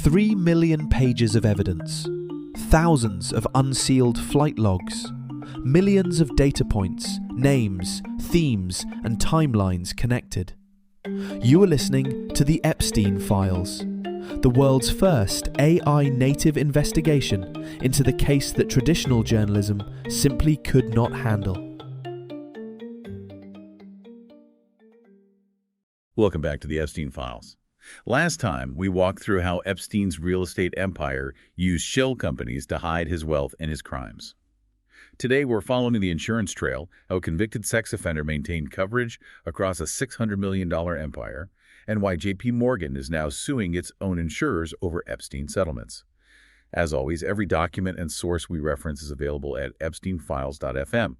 3 million pages of evidence, thousands of unsealed flight logs, millions of data points, names, themes, and timelines connected. You are listening to the Epstein Files, the world's first AI-native investigation into the case that traditional journalism simply could not handle. Welcome back to the Epstein Files. Last time, we walked through how Epstein's real estate empire used shell companies to hide his wealth and his crimes. Today, we're following the insurance trail, how a convicted sex offender maintained coverage across a $600 million empire, and why JPMorgan is now suing its own insurers over Epstein settlements. As always, every document and source we reference is available at epsteinfiles.fm.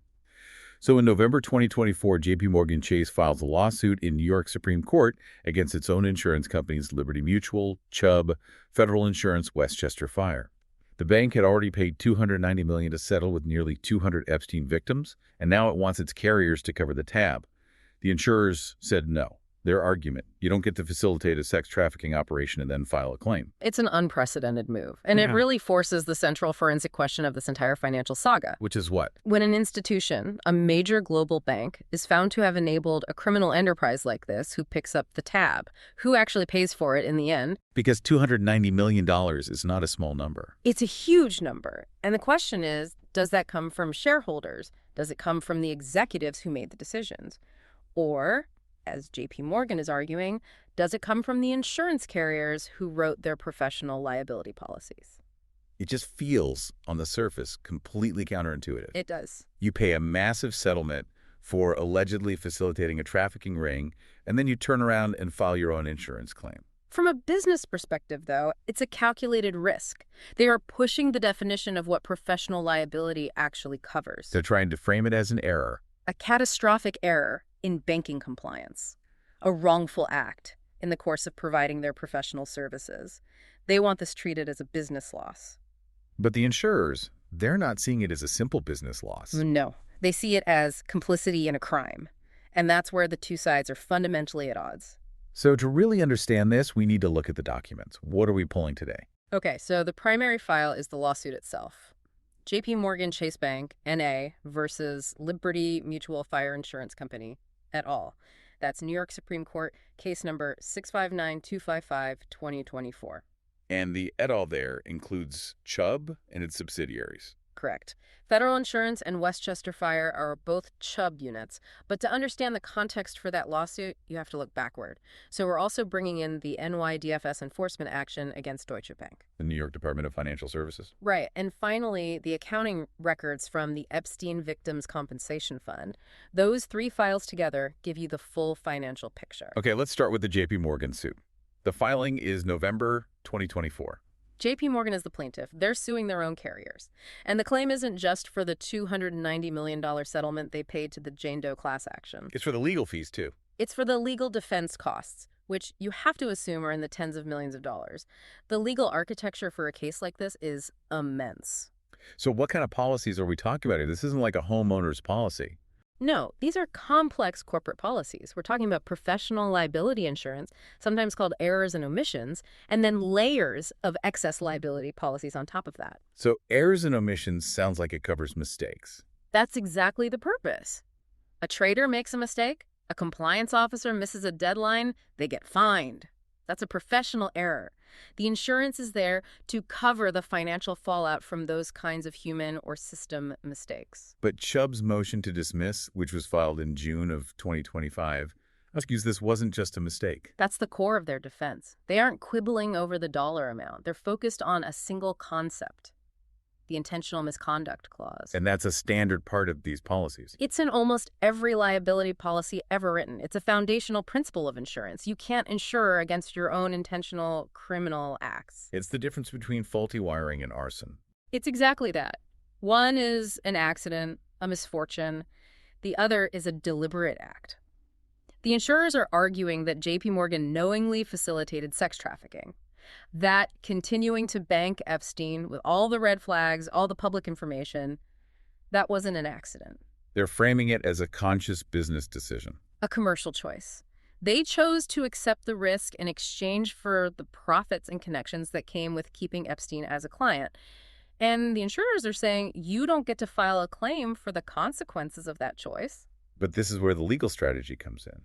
So in November 2024, JPMorgan Chase files a lawsuit in New York Supreme Court against its own insurance companies Liberty Mutual, Chubb, Federal Insurance, Westchester Fire. The bank had already paid $290 million to settle with nearly 200 Epstein victims, and now it wants its carriers to cover the tab. The insurers said no. Their argument: you don't get to facilitate a sex trafficking operation and then file a claim. It's an unprecedented move, and it really forces the central forensic question of this entire financial saga. Which is what? When an institution, a major global bank, is found to have enabled a criminal enterprise like this who picks up the tab, who actually pays for it in the end? Because $290 million is not a small number. It's a huge number. And the question is, does that come from shareholders? Does it come from the executives who made the decisions? Or, as JPMorgan is arguing, does it come from the insurance carriers who wrote their professional liability policies? It just feels, on the surface, completely counterintuitive. It does. You pay a massive settlement for allegedly facilitating a trafficking ring, and then you turn around and file your own insurance claim. From a business perspective, though, it's a calculated risk. They are pushing the definition of what professional liability actually covers. They're trying to frame it as an error. A catastrophic error in banking compliance, a wrongful act in the course of providing their professional services. They want this treated as a business loss. But the insurers, they're not seeing it as a simple business loss. No, they see it as complicity in a crime. And that's where the two sides are fundamentally at odds. So to really understand this, we need to look at the documents. What are we pulling today? Okay, so the primary file is the lawsuit itself. JPMorgan Chase Bank, N.A. versus Liberty Mutual Fire Insurance Company, et al. That's New York Supreme Court, case number 659255-2024. And the et al. There includes Chubb and its subsidiaries. Correct. Federal Insurance and Westchester Fire are both Chubb units, but to understand the context for that lawsuit, you have to look backward. So we're also bringing in the NYDFS enforcement action against Deutsche Bank. The New York Department of Financial Services. Right. And finally, the accounting records from the Epstein Victims Compensation Fund. Those three files together give you the full financial picture. Okay, let's start with the JPMorgan suit. The filing is November 2024. JPMorgan is the plaintiff. They're suing their own carriers. And the claim isn't just for the $290 million settlement they paid to the Jane Doe class action. It's for the legal fees, too. It's for the legal defense costs, which you have to assume are in the tens of millions of dollars. The legal architecture for a case like this is immense. So what kind of policies are we talking about here? This isn't like a homeowner's policy. No, these are complex corporate policies. We're talking about professional liability insurance, sometimes called errors and omissions, and then layers of excess liability policies on top of that. So errors and omissions sounds like it covers mistakes. That's exactly the purpose. A trader makes a mistake, a compliance officer misses a deadline, they get fined. That's a professional error. The insurance is there to cover the financial fallout from those kinds of human or system mistakes. But Chubb's motion to dismiss, which was filed in June of 2025, argues this wasn't just a mistake. That's the core of their defense. They aren't quibbling over the dollar amount. They're focused on a single concept: the intentional misconduct clause. And that's a standard part of these policies. It's in almost every liability policy ever written. It's a foundational principle of insurance. You can't insure against your own intentional criminal acts. It's the difference between faulty wiring and arson. It's exactly that. One is an accident, a misfortune. The other is a deliberate act. The insurers are arguing that JPMorgan knowingly facilitated sex trafficking. That continuing to bank Epstein with all the red flags, all the public information, that wasn't an accident. They're framing it as a conscious business decision. A commercial choice. They chose to accept the risk in exchange for the profits and connections that came with keeping Epstein as a client. And the insurers are saying you don't get to file a claim for the consequences of that choice. But this is where the legal strategy comes in.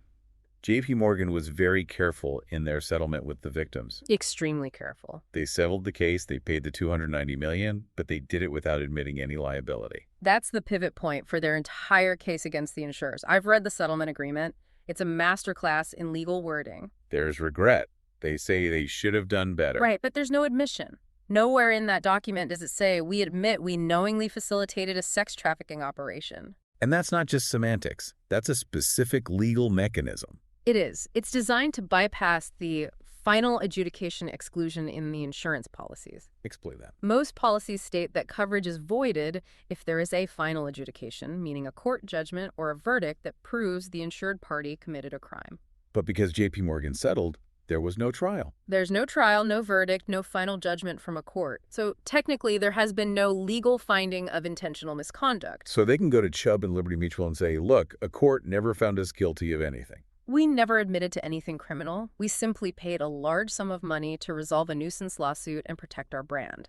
JPMorgan was very careful in their settlement with the victims. Extremely careful. They settled the case, they paid the $290 million, but they did it without admitting any liability. That's the pivot point for their entire case against the insurers. I've read the settlement agreement. It's a masterclass in legal wording. There's regret. They say they should have done better. Right, but there's no admission. Nowhere in that document does it say, we admit we knowingly facilitated a sex trafficking operation. And that's not just semantics. That's a specific legal mechanism. It is. It's designed to bypass the final adjudication exclusion in the insurance policies. Explain that. Most policies state that coverage is voided if there is a final adjudication, meaning a court judgment or a verdict that proves the insured party committed a crime. But because JPMorgan settled, there was no trial. There's no trial, no verdict, no final judgment from a court. So technically, there has been no legal finding of intentional misconduct. So they can go to Chubb and Liberty Mutual and say, look, a court never found us guilty of anything. We never admitted to anything criminal. We simply paid a large sum of money to resolve a nuisance lawsuit and protect our brand.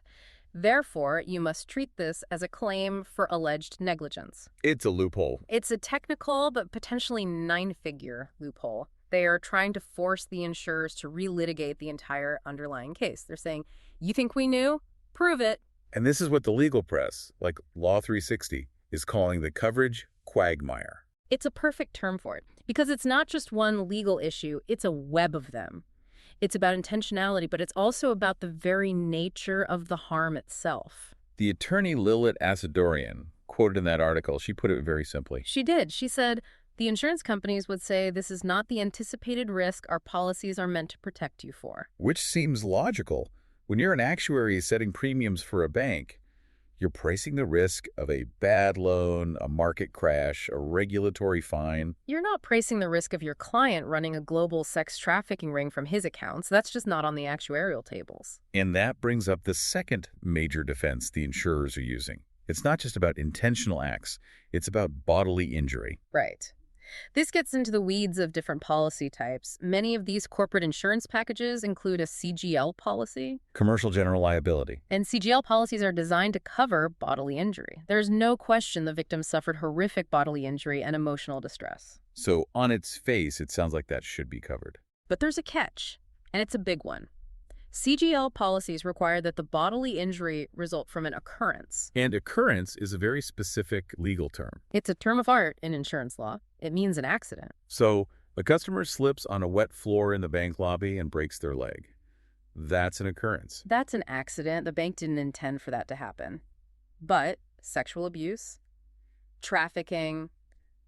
Therefore, you must treat this as a claim for alleged negligence. It's a loophole. It's a technical but potentially 9-figure loophole. They are trying to force the insurers to relitigate the entire underlying case. They're saying, you think we knew? Prove it. And this is what the legal press, like Law 360, is calling the coverage quagmire. It's a perfect term for it, because it's not just one legal issue, it's a web of them. It's about intentionality, but it's also about the very nature of the harm itself. The attorney Lilith Asadorian, quoted in that article, she put it very simply. She did. She said, the insurance companies would say this is not the anticipated risk our policies are meant to protect you for. Which seems logical. When you're an actuary setting premiums for a bank, you're pricing the risk of a bad loan, a market crash, a regulatory fine. You're not pricing the risk of your client running a global sex trafficking ring from his accounts. That's just not on the actuarial tables. And that brings up the second major defense the insurers are using. It's not just about intentional acts. It's about bodily injury. Right. This gets into the weeds of different policy types. Many of these corporate insurance packages include a CGL policy. Commercial general liability. And CGL policies are designed to cover bodily injury. There's no question the victim suffered horrific bodily injury and emotional distress. So on its face, it sounds like that should be covered. But there's a catch, and it's a big one. CGL policies require that the bodily injury result from an occurrence. And occurrence is a very specific legal term. It's a term of art in insurance law. It means an accident. So a customer slips on a wet floor in the bank lobby and breaks their leg. That's an occurrence. That's an accident. The bank didn't intend for that to happen. But sexual abuse, trafficking,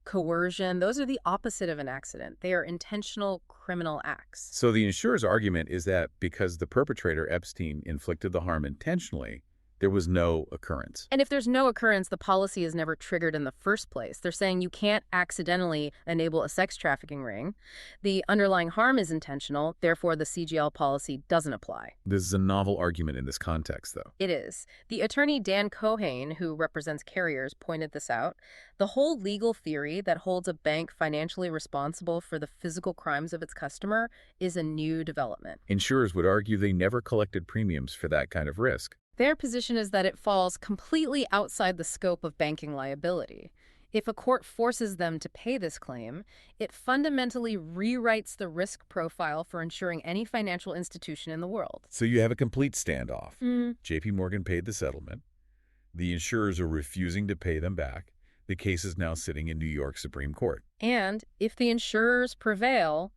coercion, those are the opposite of an accident. They are intentional criminal acts. So the insurer's argument is that because the perpetrator, Epstein, inflicted the harm intentionally, there was no occurrence. And if there's no occurrence, the policy is never triggered in the first place. They're saying you can't accidentally enable a sex trafficking ring. The underlying harm is intentional, therefore the CGL policy doesn't apply. This is a novel argument in this context, though. It is. The attorney Dan Cohane, who represents carriers, pointed this out. The whole legal theory that holds a bank financially responsible for the physical crimes of its customer is a new development. Insurers would argue they never collected premiums for that kind of risk. Their position is that it falls completely outside the scope of banking liability. If a court forces them to pay this claim, it fundamentally rewrites the risk profile for insuring any financial institution in the world. So you have a complete standoff. JPMorgan paid the settlement. The insurers are refusing to pay them back. The case is now sitting in New York Supreme Court. And if the insurers prevail,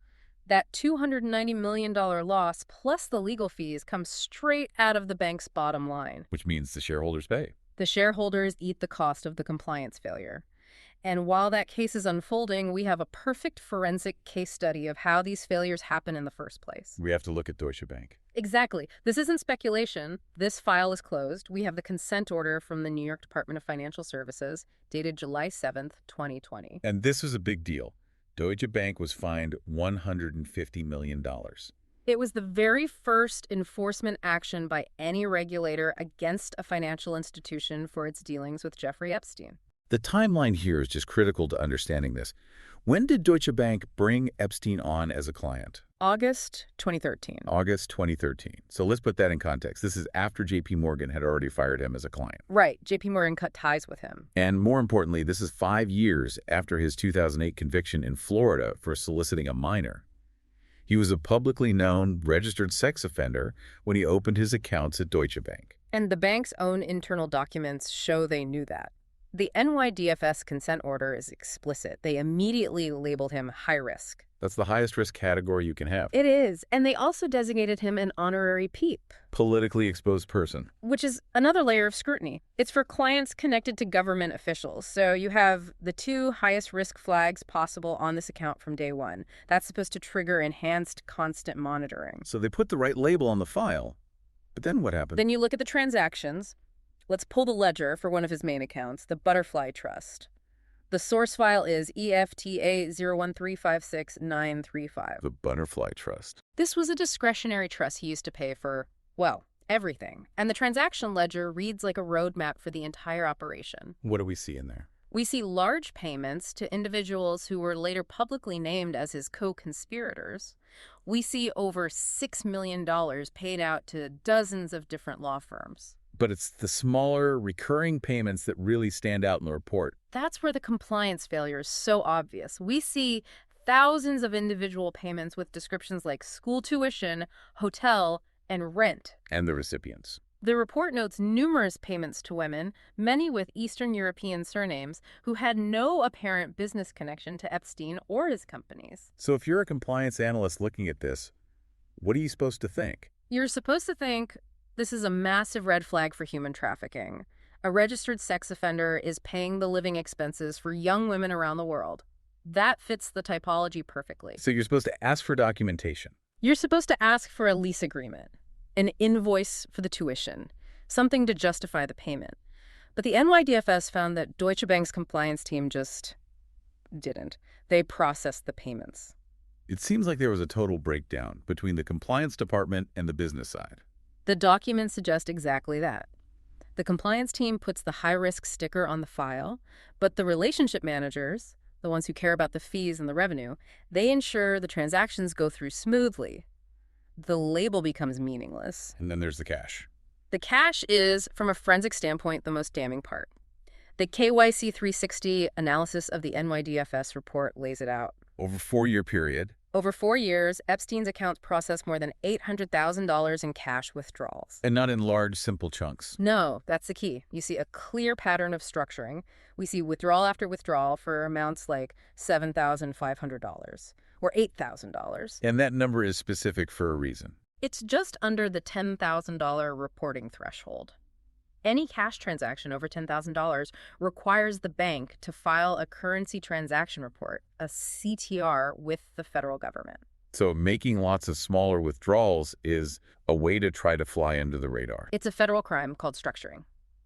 that $290 million loss plus the legal fees comes straight out of the bank's bottom line. Which means the shareholders pay. The shareholders eat the cost of the compliance failure. And while that case is unfolding, we have a perfect forensic case study of how these failures happen in the first place. We have to look at Deutsche Bank. Exactly. This isn't speculation. This file is closed. We have the consent order from the New York Department of Financial Services, dated July 7th, 2020. And this was a big deal. Deutsche Bank was fined $150 million. It was the very first enforcement action by any regulator against a financial institution for its dealings with Jeffrey Epstein. The timeline here is just critical to understanding this. When did Deutsche Bank bring Epstein on as a client? August 2013. August 2013. So let's put that in context. This is after JPMorgan had already fired him as a client. Right. JPMorgan cut ties with him. And more importantly, this is 5 years after his 2008 conviction in Florida for soliciting a minor. He was a publicly known registered sex offender when he opened his accounts at Deutsche Bank. And the bank's own internal documents show they knew that. The NYDFS consent order is explicit. They immediately labeled him high risk. That's the highest risk category you can have. It is. And they also designated him an honorary PEEP. Politically exposed person. Which is another layer of scrutiny. It's for clients connected to government officials. So you have the 2 highest risk flags possible on this account from day one. That's supposed to trigger enhanced constant monitoring. So they put the right label on the file. But then what happened? Then you look at the transactions. Let's pull the ledger for one of his main accounts, the Butterfly Trust. The source file is EFTA 013566935. The Butterfly Trust. This was a discretionary trust he used to pay for, well, everything. And the transaction ledger reads like a roadmap for the entire operation. What do we see in there? We see large payments to individuals who were later publicly named as his co-conspirators. We see over $6 million paid out to dozens of different law firms. But it's the smaller, recurring payments that really stand out in the report. That's where the compliance failure is so obvious. We see thousands of individual payments with descriptions like school tuition, hotel, and rent. And the recipients. The report notes numerous payments to women, many with Eastern European surnames, who had no apparent business connection to Epstein or his companies. So if you're a compliance analyst looking at this, what are you supposed to think? You're supposed to think, this is a massive red flag for human trafficking. A registered sex offender is paying the living expenses for young women around the world. That fits the typology perfectly. So you're supposed to ask for documentation. You're supposed to ask for a lease agreement, an invoice for the tuition, something to justify the payment. But the NYDFS found that Deutsche Bank's compliance team just didn't. They processed the payments. It seems like there was a total breakdown between the compliance department and the business side. The documents suggest exactly that. The compliance team puts the high-risk sticker on the file, but the relationship managers, the ones who care about the fees and the revenue, they ensure the transactions go through smoothly. The label becomes meaningless. And then there's the cash. The cash is, from a forensic standpoint, the most damning part. The KYC 360 analysis of the NYDFS report lays it out. Over a 4-year period. Over 4 years, Epstein's accounts processed more than $800,000 in cash withdrawals. And not in large, simple chunks. No, that's the key. You see a clear pattern of structuring. We see withdrawal after withdrawal for amounts like $7,500 or $8,000. And that number is specific for a reason. It's just under the $10,000 reporting threshold. Any cash transaction over $10,000 requires the bank to file a currency transaction report, a CTR, with the federal government. So making lots of smaller withdrawals is a way to try to fly under the radar. It's a federal crime called structuring.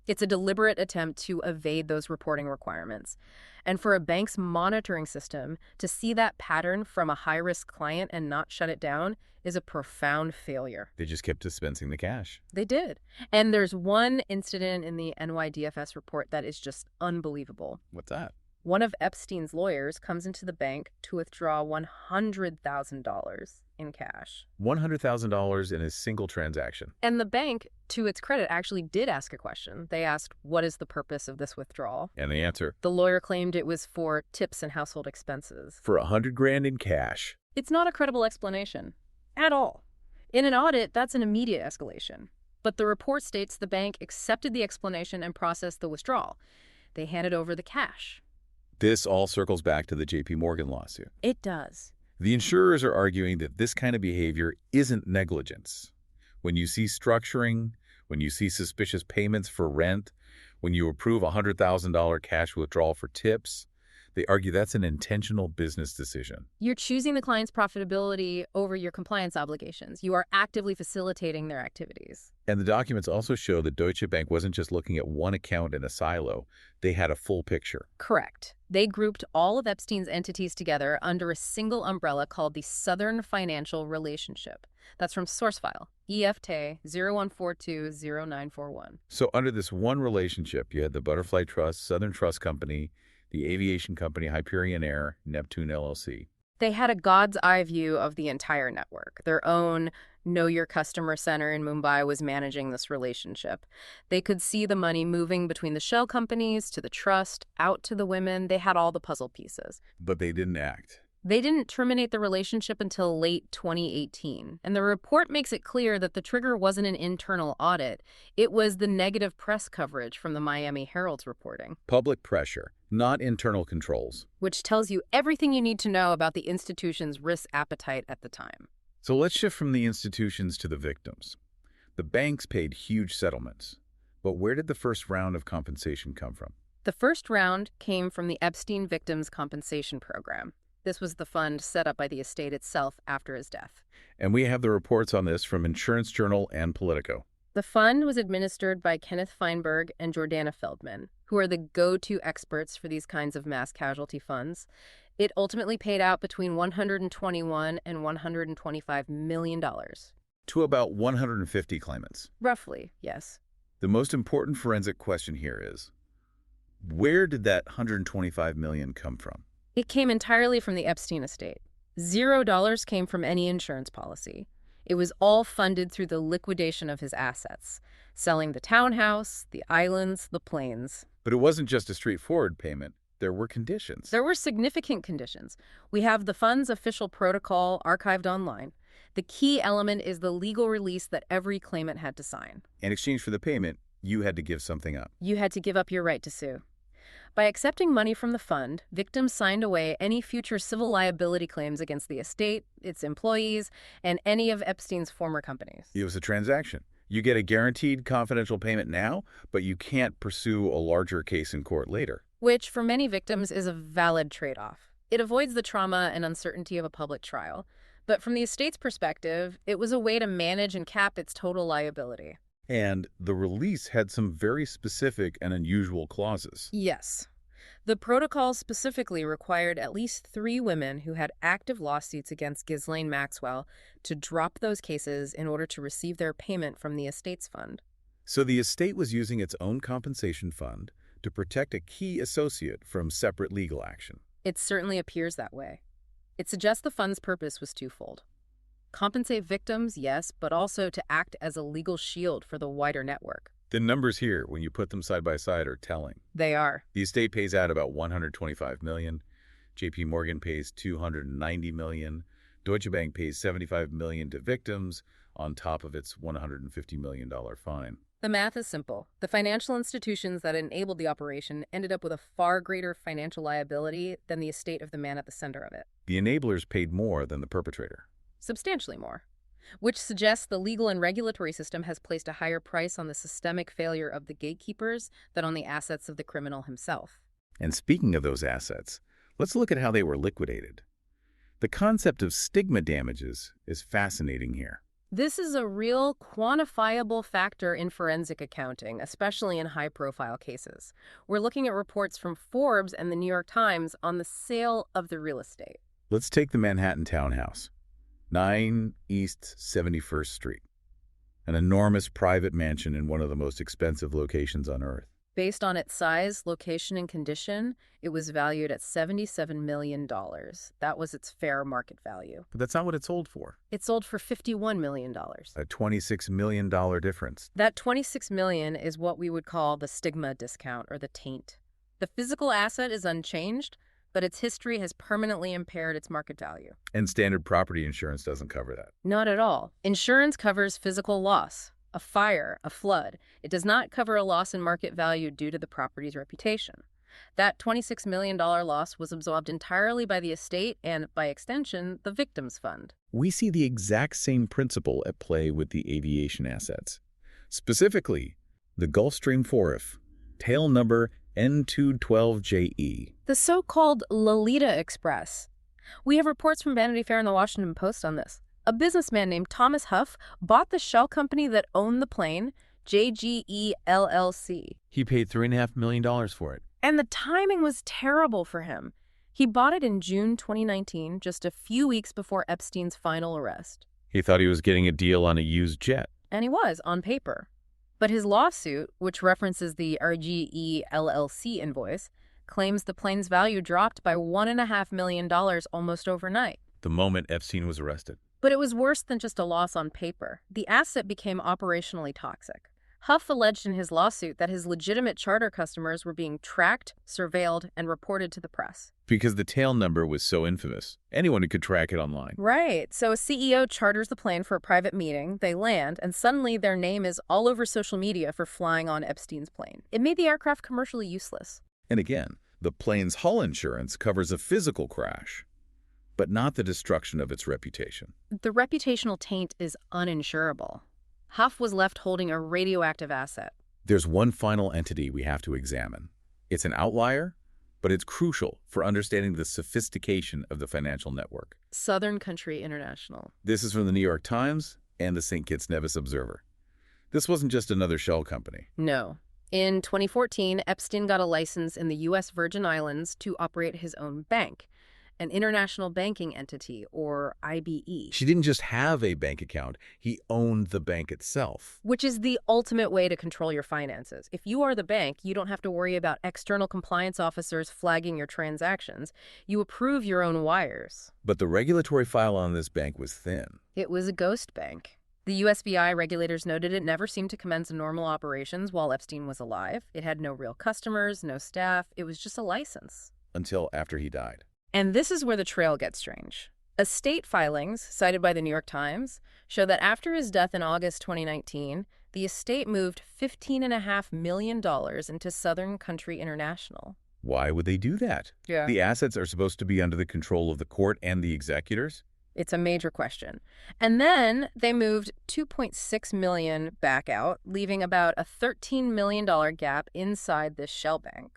It's a deliberate attempt to evade those reporting requirements. And for a bank's monitoring system to see that pattern from a high-risk client and not shut it down is a profound failure. They just kept dispensing the cash. They did. And there's one incident in the NYDFS report that is just unbelievable. What's that? One of Epstein's lawyers comes into the bank to withdraw $100,000 in cash. $100,000 in a single transaction. And the bank, to its credit, actually did ask a question. They asked, what is the purpose of this withdrawal? And the answer? The lawyer claimed it was for tips and household expenses. For $100,000 in cash. It's not a credible explanation. At all. In an audit, that's an immediate escalation. But the report states the bank accepted the explanation and processed the withdrawal. They handed over the cash. This all circles back to the JPMorgan lawsuit. It does. The insurers are arguing that this kind of behavior isn't negligence. When you see structuring, when you see suspicious payments for rent, when you approve a $100,000 cash withdrawal for tips, they argue that's an intentional business decision. You're choosing the client's profitability over your compliance obligations. You are actively facilitating their activities. And the documents also show that Deutsche Bank wasn't just looking at one account in a silo. They had a full picture. Correct. They grouped all of Epstein's entities together under a single umbrella called the Southern Financial Relationship. That's from SourceFile, EFTA 01420941. So under this one relationship, you had the Butterfly Trust, Southern Trust Company, the aviation company Hyperion Air, Neptune LLC. They had a God's eye view of the entire network. Their own Know Your Customer Center in Mumbai was managing this relationship. They could see the money moving between the shell companies to the trust, out to the women. They had all the puzzle pieces. But they didn't act. They didn't terminate the relationship until late 2018, and the report makes it clear that the trigger wasn't an internal audit. It was the negative press coverage from the Miami Herald's reporting. Public pressure, not internal controls. Which tells you everything you need to know about the institution's risk appetite at the time. So let's shift from the institutions to the victims. The banks paid huge settlements. But where did the first round of compensation come from? The first round came from the Epstein Victims Compensation Program. This was the fund set up by the estate itself after his death. And we have the reports on this from Insurance Journal and Politico. The fund was administered by Kenneth Feinberg and Jordana Feldman, who are the go-to experts for these kinds of mass casualty funds. It ultimately paid out between $121 and $125 million. To about 150 claimants. Roughly, yes. The most important forensic question here is, where did that $125 million come from? It came entirely from the Epstein estate. $0 came from any insurance policy. It was all funded through the liquidation of his assets, selling the townhouse, the islands, the planes. But it wasn't just a straightforward payment. There were conditions. There were significant conditions. We have the fund's official protocol archived online. The key element is the legal release that every claimant had to sign. In exchange for the payment, you had to give something up. You had to give up your right to sue. By accepting money from the fund, victims signed away any future civil liability claims against the estate, its employees, and any of Epstein's former companies. It was a transaction. You get a guaranteed confidential payment now, but you can't pursue a larger case in court later. Which, for many victims, is a valid trade-off. It avoids the trauma and uncertainty of a public trial. But from the estate's perspective, it was a way to manage and cap its total liability. And the release had some very specific and unusual clauses. Yes. The protocol specifically required at least 3 women who had active lawsuits against Ghislaine Maxwell to drop those cases in order to receive their payment from the estate's fund. So the estate was using its own compensation fund to protect a key associate from separate legal action. It certainly appears that way. It suggests the fund's purpose was twofold. Compensate victims, yes, but also to act as a legal shield for the wider network. The numbers here, when you put them side by side, are telling. They are. The estate pays out about $125 million. JPMorgan pays $290 million. Deutsche Bank pays $75 million to victims on top of its $150 million fine. The math is simple. The financial institutions that enabled the operation ended up with a far greater financial liability than the estate of the man at the center of it. The enablers paid more than the perpetrator. Substantially more. Which suggests the legal and regulatory system has placed a higher price on the systemic failure of the gatekeepers than on the assets of the criminal himself. And speaking of those assets, let's look at how they were liquidated. The concept of stigma damages is fascinating here. This is a real quantifiable factor in forensic accounting, especially in high-profile cases. We're looking at reports from Forbes and the New York Times on the sale of the real estate. Let's take the Manhattan townhouse, 9 East 71st Street, an enormous private mansion in one of the most expensive locations on Earth. Based on its size, location, and condition, it was valued at $77 million. That was its fair market value. But that's not what it sold for. It sold for $51 million. A $26 million difference. That $26 million is what we would call the stigma discount, or the taint. The physical asset is unchanged, but its history has permanently impaired its market value. And standard property insurance doesn't cover that. Not at all. Insurance covers physical loss. A fire, a flood. It does not cover a loss in market value due to the property's reputation. That $26 million loss was absorbed entirely by the estate and, by extension, the victims' fund. We see the exact same principle at play with the aviation assets. Specifically, the Gulfstream IV, tail number N212JE. The so-called Lolita Express. We have reports from Vanity Fair and the Washington Post on this. A businessman named Thomas Huff bought the shell company that owned the plane, JGE LLC. He paid $3.5 million for it. And the timing was terrible for him. He bought it in June 2019, just a few weeks before Epstein's final arrest. He thought he was getting a deal on a used jet. And he was, on paper. But his lawsuit, which references the RGE LLC invoice, claims the plane's value dropped by $1.5 million almost overnight. The moment Epstein was arrested. But it was worse than just a loss on paper. The asset became operationally toxic. Huff alleged in his lawsuit that his legitimate charter customers were being tracked, surveilled, and reported to the press. Because the tail number was so infamous, anyone could track it online. Right. So a CEO charters the plane for a private meeting, they land, and suddenly their name is all over social media for flying on Epstein's plane. It made the aircraft commercially useless. And again, the plane's hull insurance covers a physical crash, but not the destruction of its reputation. The reputational taint is uninsurable. Huff was left holding a radioactive asset. There's one final entity we have to examine. It's an outlier, but it's crucial for understanding the sophistication of the financial network. Southern Country International. This is from the New York Times and the St. Kitts Nevis Observer. This wasn't just another shell company. No. In 2014, Epstein got a license in the U.S. Virgin Islands to operate his own bank, an international banking entity, or IBE. She didn't just have a bank account, he owned the bank itself. Which is the ultimate way to control your finances. If you are the bank, you don't have to worry about external compliance officers flagging your transactions. You approve your own wires. But the regulatory file on this bank was thin. It was a ghost bank. The USVI regulators noted it never seemed to commence normal operations while Epstein was alive. It had no real customers, no staff. It was just a license. Until after he died. And this is where the trail gets strange. Estate filings, cited by the New York Times, show that after his death in August 2019, the estate moved $15.5 million into Southern Country International. Why would they do that? Yeah. The assets are supposed to be under the control of the court and the executors? It's a major question. And then they moved $2.6 million back out, leaving about a $13 million gap inside this shell bank.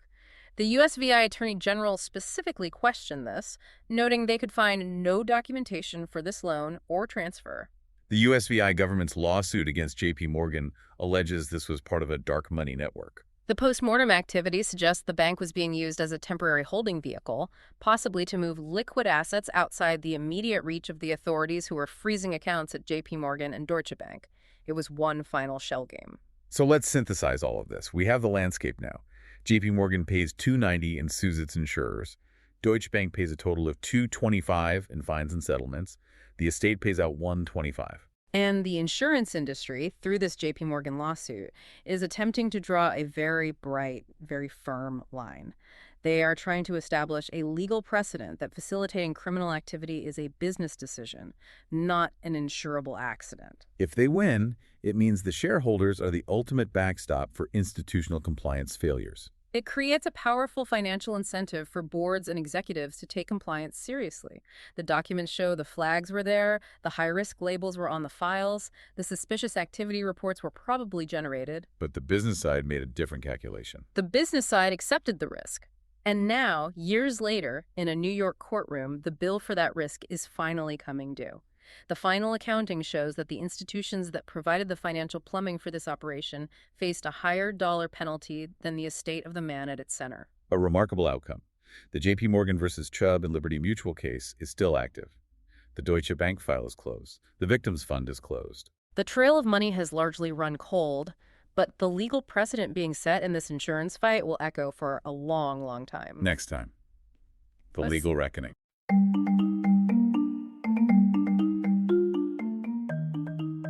The USVI Attorney General specifically questioned this, noting they could find no documentation for this loan or transfer. The USVI government's lawsuit against JPMorgan alleges this was part of a dark money network. The post-mortem activity suggests the bank was being used as a temporary holding vehicle, possibly to move liquid assets outside the immediate reach of the authorities who were freezing accounts at JPMorgan and Deutsche Bank. It was one final shell game. So let's synthesize all of this. We have the landscape now. JPMorgan pays $290 and sues its insurers. Deutsche Bank pays a total of $225 in fines and settlements. The estate pays out $125. And the insurance industry, through this JPMorgan lawsuit, is attempting to draw a very bright, very firm line. They are trying to establish a legal precedent that facilitating criminal activity is a business decision, not an insurable accident. If they win, it means the shareholders are the ultimate backstop for institutional compliance failures. It creates a powerful financial incentive for boards and executives to take compliance seriously. The documents show the flags were there, the high-risk labels were on the files, the suspicious activity reports were probably generated. But the business side made a different calculation. The business side accepted the risk. And now, years later, in a New York courtroom, the bill for that risk is finally coming due. The final accounting shows that the institutions that provided the financial plumbing for this operation faced a higher dollar penalty than the estate of the man at its center. A remarkable outcome. The JPMorgan versus Chubb and Liberty Mutual case is still active. The Deutsche Bank file is closed. The victims fund is closed. The trail of money has largely run cold, but the legal precedent being set in this insurance fight will echo for a long, long time. Next time, the legal reckoning.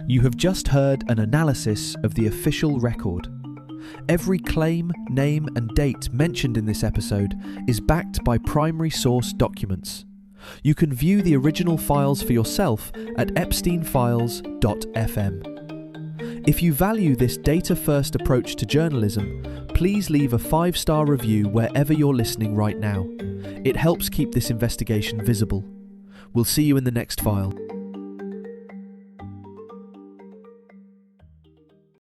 You have just heard an analysis of the official record. Every claim, name, and date mentioned in this episode is backed by primary source documents. You can view the original files for yourself at epsteinfiles.fm. If you value this data-first approach to journalism, please leave a 5-star review wherever you're listening right now. It helps keep this investigation visible. We'll see you in the next file.